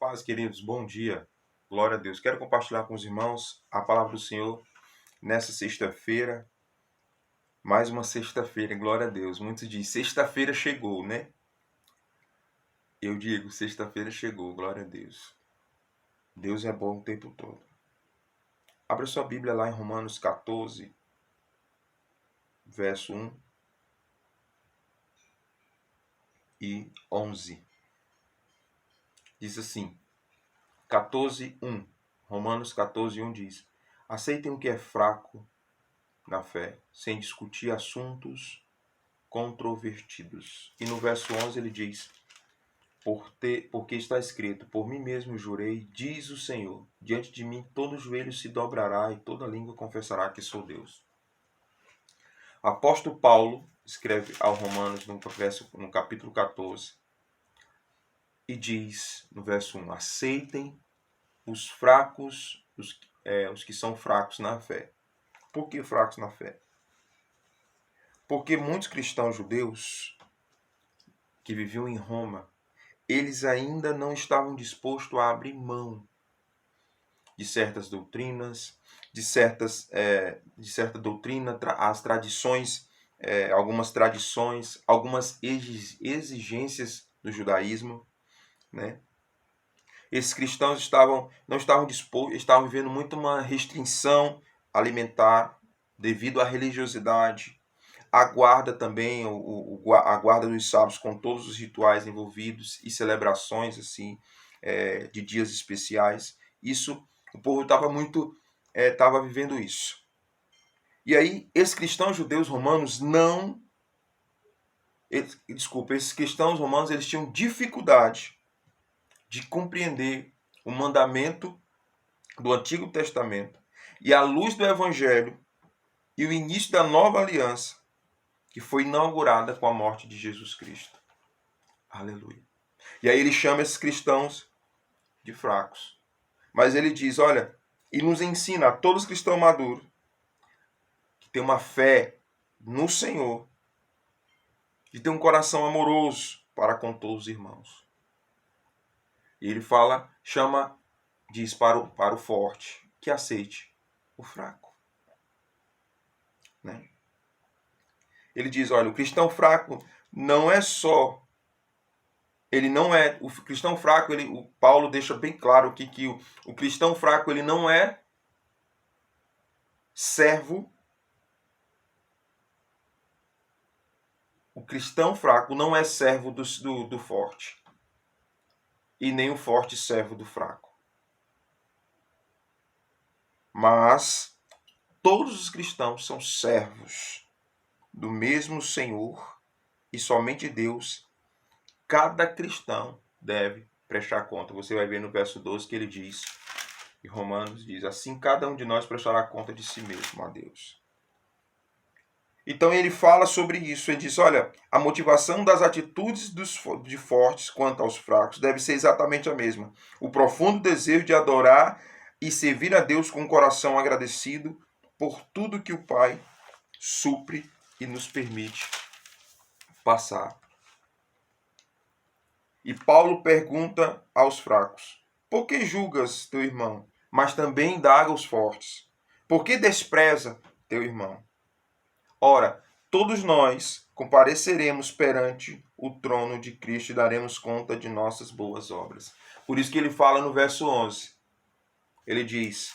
paz, queridos, bom dia, glória a Deus. Quero compartilhar com os irmãos a palavra do Senhor nessa sexta-feira, mais uma sexta-feira, glória a Deus. Muitos dizem, sexta-feira chegou, né? Eu digo, sexta-feira chegou, glória a Deus. Deus é bom o tempo todo. Abra sua Bíblia lá em Romanos 14, verso 1 e 11. Diz assim, 14:1. Romanos 14:1 diz: aceitem o que é fraco na fé, sem discutir assuntos controvertidos. E no verso 11 ele diz: porque está escrito, por mim mesmo jurei, diz o Senhor, diante de mim todo joelho se dobrará e toda língua confessará que sou Deus. O apóstolo Paulo escreve ao Romanos no capítulo 14 e diz no verso 1: aceitem os fracos, os que são fracos na fé. Por que fracos na fé? Porque muitos cristãos judeus que viviam em Roma, eles ainda não estavam dispostos a abrir mão de certas doutrinas, de certa doutrina, as tradições, algumas tradições, algumas exigências do judaísmo, né? Esses cristãos não estavam dispostos, estavam vivendo muito uma restrição alimentar devido à religiosidade. A guarda também, a guarda dos sábados com todos os rituais envolvidos e celebrações assim de dias especiais. Isso, o povo estava vivendo isso. E aí, esses cristãos judeus romanos esses cristãos romanos eles tinham dificuldade de compreender o mandamento do Antigo Testamento e à luz do Evangelho e o início da nova aliança que foi inaugurada com a morte de Jesus Cristo. Aleluia. E aí ele chama esses cristãos de fracos. Mas ele diz, olha, e nos ensina a todos os cristãos maduros que tem uma fé no Senhor, de ter um coração amoroso para com todos os irmãos. E ele diz para o forte que aceite o fraco. Né? Ele diz, olha, o cristão fraco não é só... Ele não é... O cristão fraco, o Paulo deixa bem claro que o cristão fraco ele não é servo. O cristão fraco não é servo do forte. E nem o forte servo do fraco. Mas todos os cristãos são servos do mesmo Senhor e somente Deus. Cada cristão deve prestar conta. Você vai ver no verso 12 que ele diz, e Romanos diz, assim cada um de nós prestará conta de si mesmo a Deus. Então ele fala sobre isso, ele diz, olha, a motivação das atitudes de fortes quanto aos fracos deve ser exatamente a mesma. O profundo desejo de adorar e servir a Deus com um coração agradecido por tudo que o Pai supre e nos permite passar. E Paulo pergunta aos fracos, por que julgas teu irmão, mas também indaga os fortes? Por que despreza teu irmão? Ora, todos nós compareceremos perante o trono de Cristo e daremos conta de nossas boas obras. Por isso que ele fala no verso 11. Ele diz,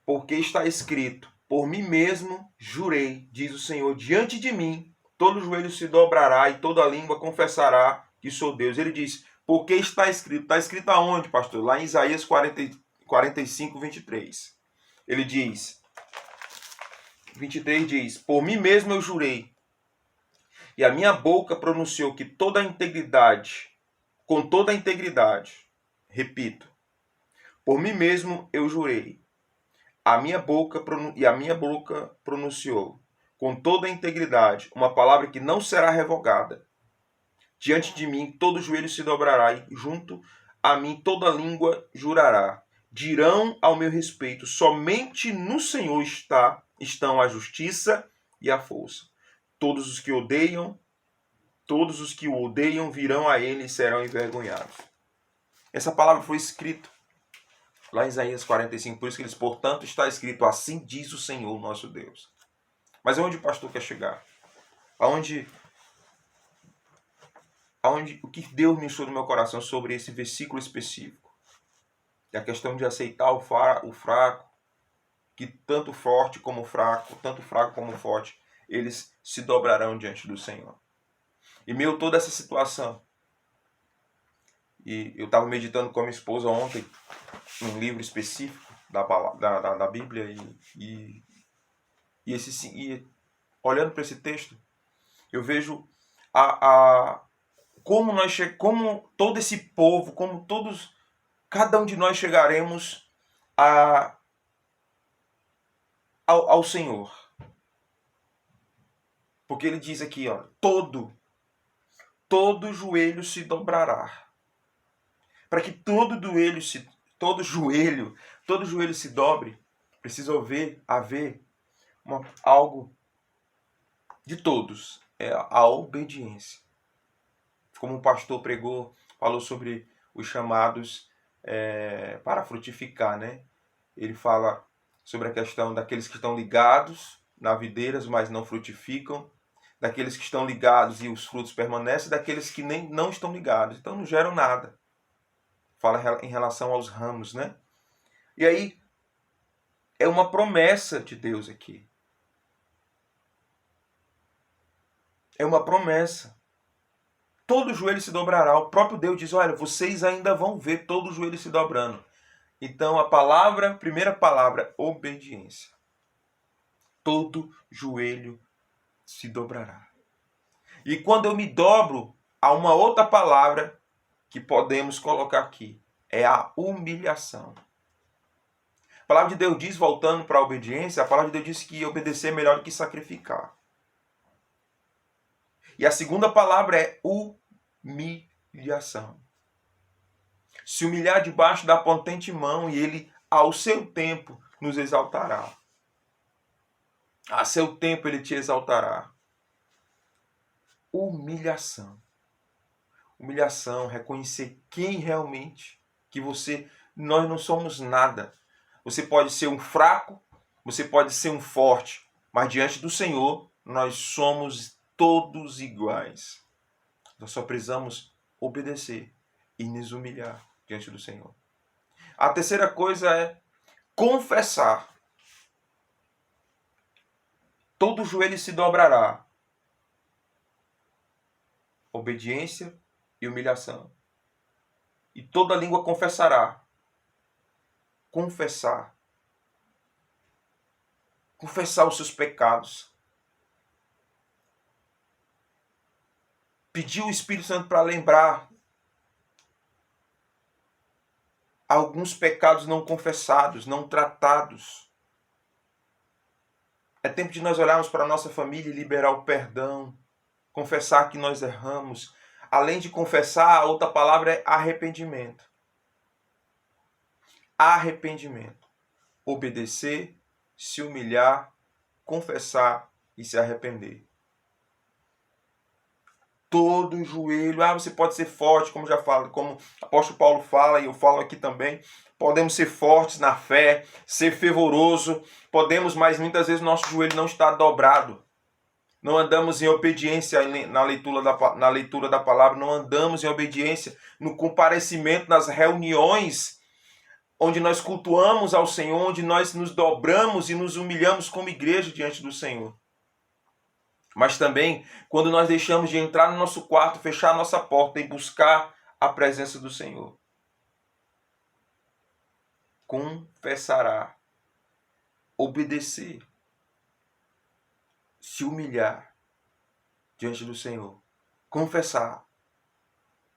porque está escrito, por mim mesmo jurei, diz o Senhor, diante de mim, todo joelho se dobrará e toda língua confessará que sou Deus. Ele diz, porque está escrito. Está escrito aonde, pastor? Lá em Isaías 45, 23. Ele diz, 23 diz, por mim mesmo eu jurei, e a minha boca pronunciou que toda a integridade, com toda a integridade, repito, por mim mesmo eu jurei, a minha boca pronunciou, com toda a integridade, uma palavra que não será revogada. Diante de mim todo joelho se dobrará e junto a mim toda língua jurará. Dirão ao meu respeito, somente no Senhor estão a justiça e a força. Todos os que odeiam Todos os que o odeiam virão a ele e serão envergonhados. Essa palavra foi escrita lá em Isaías 45, por isso que eles, portanto, está escrito, assim diz o Senhor nosso Deus. Mas aonde o pastor quer chegar? Aonde o que Deus me encheu no meu coração sobre esse versículo específico? É a questão de aceitar o fraco, que tanto forte como fraco, tanto fraco como forte, eles se dobrarão diante do Senhor. E meio toda essa situação, e eu estava meditando com a minha esposa ontem, num livro específico da Bíblia, e olhando para esse texto, eu vejo como todo esse povo, cada um de nós chegaremos ao Senhor. Porque ele diz aqui, ó, todo joelho se dobrará. Para que todo joelho se dobre, precisa haver algo de todos, é a obediência. Como o pastor pregou, falou sobre os chamados para frutificar, né? Ele fala sobre a questão daqueles que estão ligados na videira, mas não frutificam, daqueles que estão ligados e os frutos permanecem, daqueles que não estão ligados, então não geram nada. Fala em relação aos ramos, né? E aí, é uma promessa de Deus aqui. É uma promessa. Todo joelho se dobrará. O próprio Deus diz, olha, vocês ainda vão ver todo joelho se dobrando. Então, primeira palavra, obediência. Todo joelho se dobrará. E quando eu me dobro, há uma outra palavra que podemos colocar aqui. É a humilhação. A palavra de Deus diz, voltando para a obediência, a palavra de Deus diz que obedecer é melhor do que sacrificar. E a segunda palavra é humilhação. Se humilhar debaixo da potente mão e ele, ao seu tempo, nos exaltará. A seu tempo ele te exaltará. Humilhação. Humilhação, reconhecer quem realmente nós não somos nada. Você pode ser um fraco, você pode ser um forte, mas diante do Senhor nós somos todos iguais. Nós só precisamos obedecer e nos humilhar diante do Senhor. A terceira coisa é confessar. Todo joelho se dobrará. Obediência e humilhação. E toda língua confessará. Confessar. Confessar os seus pecados. Pedir o Espírito Santo para lembrar alguns pecados não confessados, não tratados. É tempo de nós olharmos para a nossa família e liberar o perdão. Confessar que nós erramos. Além de confessar, a outra palavra é arrependimento. Arrependimento. Obedecer, se humilhar, confessar e se arrepender. Todo joelho, você pode ser forte, como o apóstolo Paulo fala, e eu falo aqui também, podemos ser fortes na fé, ser fervoroso, podemos, mas muitas vezes nosso joelho não está dobrado. Não andamos em obediência na leitura da palavra, não andamos em obediência no comparecimento nas reuniões onde nós cultuamos ao Senhor, onde nós nos dobramos e nos humilhamos como igreja diante do Senhor. Mas também quando nós deixamos de entrar no nosso quarto, fechar a nossa porta e buscar a presença do Senhor. Confessará, obedecer, se humilhar diante do Senhor, confessar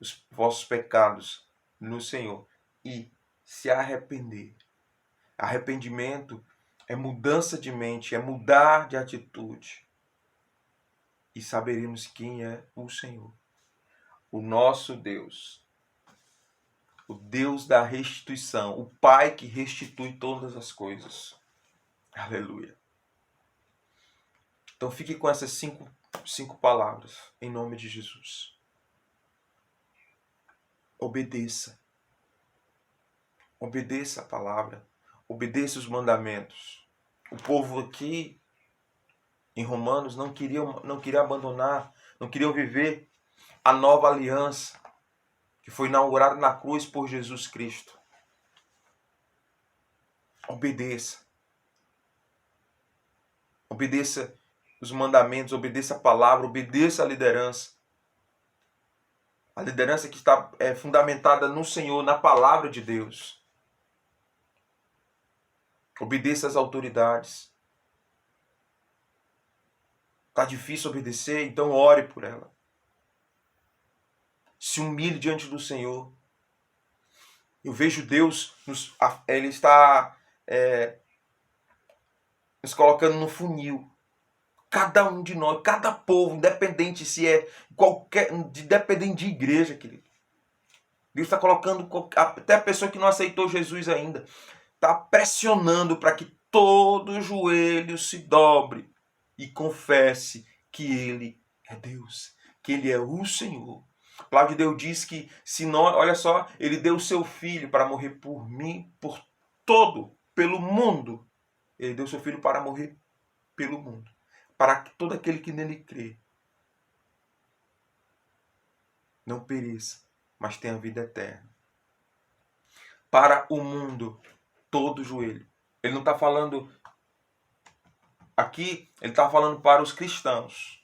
os vossos pecados no Senhor e se arrepender. Arrependimento é mudança de mente, é mudar de atitude. E saberemos quem é o Senhor, o nosso Deus, o Deus da restituição, o Pai que restitui todas as coisas. Aleluia. Então fique com essas 5 5 palavras, em nome de Jesus. Obedeça. Obedeça a palavra. Obedeça os mandamentos. O povo aqui em Romanos não queria abandonar, não queriam viver a nova aliança que foi inaugurada na cruz por Jesus Cristo. Obedeça. Obedeça os mandamentos, obedeça a palavra, obedeça a liderança. A liderança que está fundamentada no Senhor, na palavra de Deus. Obedeça às autoridades. Está difícil obedecer, então ore por ela. Se humilhe diante do Senhor. Eu vejo Deus, Ele está nos colocando no funil. Cada um de nós, cada povo, independente se é independente de igreja, querido. Deus está colocando até a pessoa que não aceitou Jesus ainda. Está pressionando para que todo joelho se dobre e confesse que Ele é Deus, que Ele é o Senhor. Cláudio Deus diz que, se nós, olha só, Ele deu o seu Filho para morrer por mim, pelo mundo. Ele deu o seu Filho para morrer pelo mundo, para que todo aquele que nele crê não pereça, mas tenha vida eterna. Para o mundo, todo joelho. Ele não está falando aqui, ele está falando para os cristãos.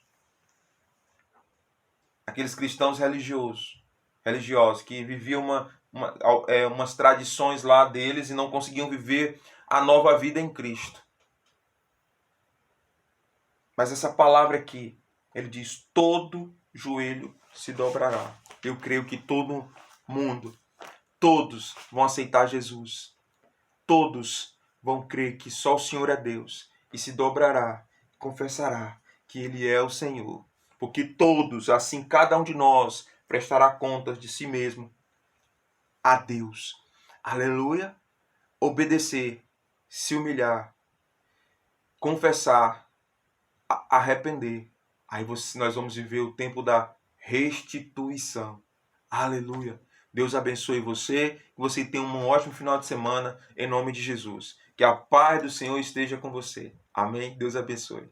Aqueles cristãos religiosos que viviam umas tradições lá deles e não conseguiam viver a nova vida em Cristo. Mas essa palavra aqui, ele diz, todo joelho se dobrará. Eu creio que todo mundo, todos vão aceitar Jesus. Todos vão crer que só o Senhor é Deus e se dobrará, confessará que Ele é o Senhor. Porque todos, assim cada um de nós, prestará contas de si mesmo a Deus. Aleluia! Obedecer, se humilhar, confessar, arrepender. Aí nós vamos viver o tempo da restituição. Aleluia! Deus abençoe você, que você tenha um ótimo final de semana, em nome de Jesus. Que a paz do Senhor esteja com você. Amém? Deus abençoe.